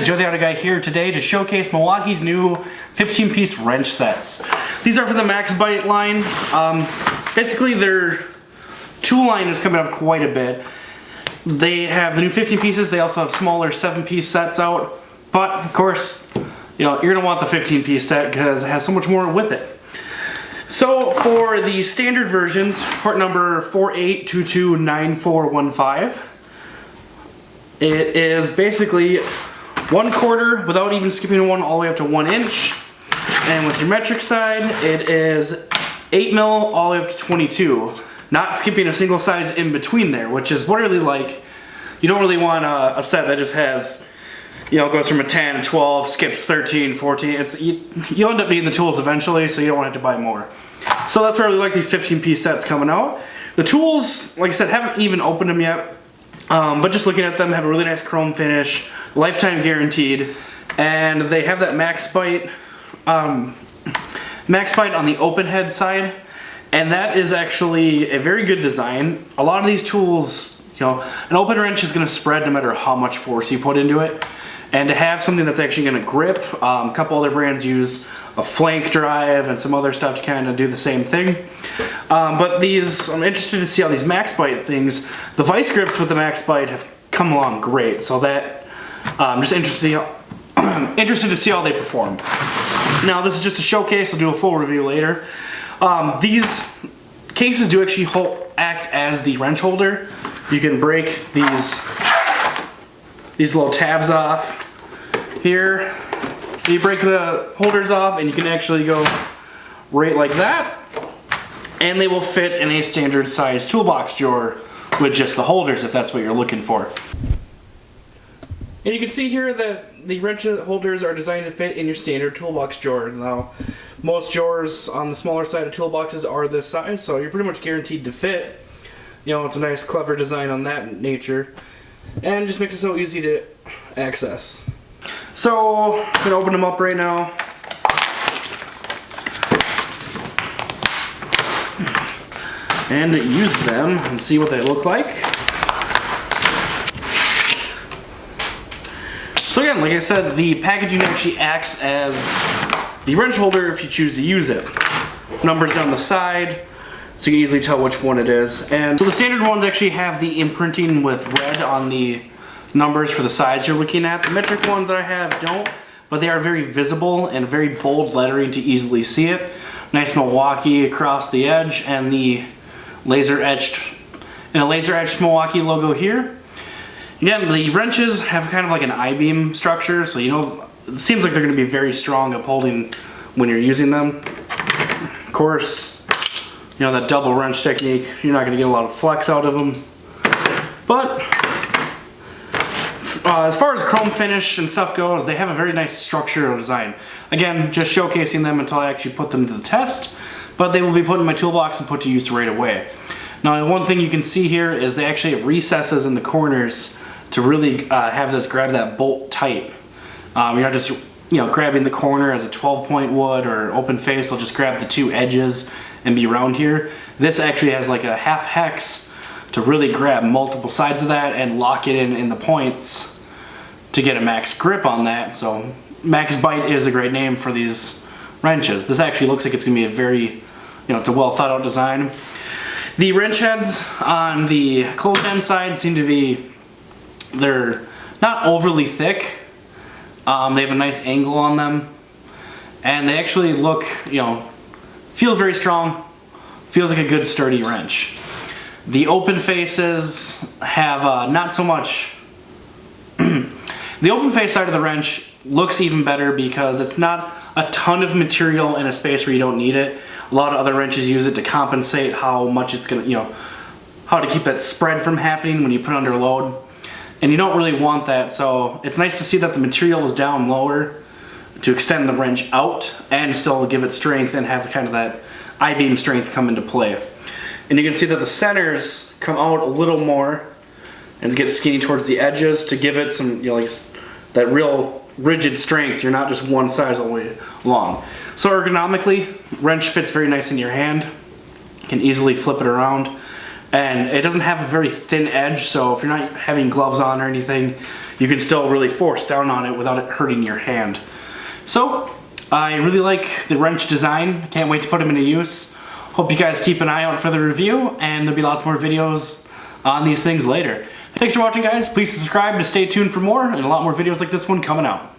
guys, Joe the Auto Guy here today to showcase Milwaukee's new 15-piece wrench sets. These are for the Max Bite line. Basically their tool line is coming up quite a bit. They have the new 15 pieces, they also have smaller 7-piece sets out, but of course, you know, you're gonna want the 15-piece set because it has so much more with it. So for the standard versions, part number 48229415, it is basically 1/4 without even skipping one all the way up to 1 inch. And with your metric side, it is 8 mil all the way up to 22. Not skipping a single size in between there, which is what I really like. You don't really want a set that just has, you know, goes from a 10, 12, skips 13, 14. You'll end up needing the tools eventually, so you don't want to have to buy more. So that's why I really like these 15-piece sets coming out. The tools, like I said, haven't even opened them yet. But just looking at them, have a really nice chrome finish, lifetime guaranteed, and they have that Max Bite on the open head side, and that is actually a very good design. A lot of these tools, you know, an open wrench is going to spread no matter how much force you put into it, and to have something that's actually going to grip, a couple other brands use a flank drive and some other stuff to kind of do the same thing. But these, I'm interested to see how these Max Bite things, the vice grips with the Max Bite have come along great, so that I'm just interested to see how they perform. Now this is just a showcase, I'll do a full review later. These cases do actually act as the wrench holder. You can break these little tabs off here. You break the holders off and you can actually go right like that, and they will fit in a standard size toolbox drawer with just the holders if that's what you're looking for. And you can see here that the wrench holders are designed to fit in your standard toolbox drawer. Now, most drawers on the smaller side of toolboxes are this size, so you're pretty much guaranteed to fit. You know, it's a nice, clever design on that nature, and just makes it so easy to access. So, I'm gonna open them up right now. And use them and see what they look like. So again, like I said, the packaging actually acts as the wrench holder if you choose to use it. Numbers down the side, so you can easily tell which one it is. And so the standard ones actually have the imprinting with red on the numbers for the size you're looking at. The metric ones that I have don't, but they are very visible and very bold lettering to easily see it. Nice Milwaukee across the edge, and the laser etched Milwaukee logo here. Again, the wrenches have kind of like an I-beam structure, so you know, it seems like they're going to be very strong upholding when you're using them. Of course, you know, that double wrench technique, you're not going to get a lot of flex out of them. But as far as chrome finish and stuff goes, they have a very nice structural design. Again, just showcasing them until I actually put them to the test, but they will be put in my toolbox and put to use right away. Now, one thing you can see here is they actually have recesses in the corners to really have this grab that bolt tight. You're not just, you know, grabbing the corner as a 12-point would or open face. They'll just grab the two edges and be around here. This actually has like a half hex to really grab multiple sides of that and lock it in the points to get a max grip on that. So Max Bite is a great name for these wrenches. This actually looks like it's gonna be a very, you know, it's a well thought out design. The wrench heads on the closed end side seem to be, they're not overly thick. They have a nice angle on them, and they actually look, you know, feels very strong, feels like a good sturdy wrench. The open faces have not so much. The open face side of the wrench looks even better because it's not a ton of material in a space where you don't need it. A lot of other wrenches use it to compensate how much it's gonna, you know, how to keep that spread from happening when you put under load. And you don't really want that, so it's nice to see that the material is down lower to extend the wrench out and still give it strength and have kind of that I-beam strength come into play. And you can see that the centers come out a little more and get skinny towards the edges to give it some, you know, like that real rigid strength. You're not just one size all the way long. So ergonomically, wrench fits very nice in your hand. You can easily flip it around. And it doesn't have a very thin edge, so if you're not having gloves on or anything, you you can still really force down on it without it hurting your hand. So I really like the wrench design. Can't wait to put them into use. Hope you guys keep an eye out for the review, and there'll be lots more videos on these things later. Thanks for watching, guys. Please subscribe to stay tuned for more, and a lot more videos like this one coming out.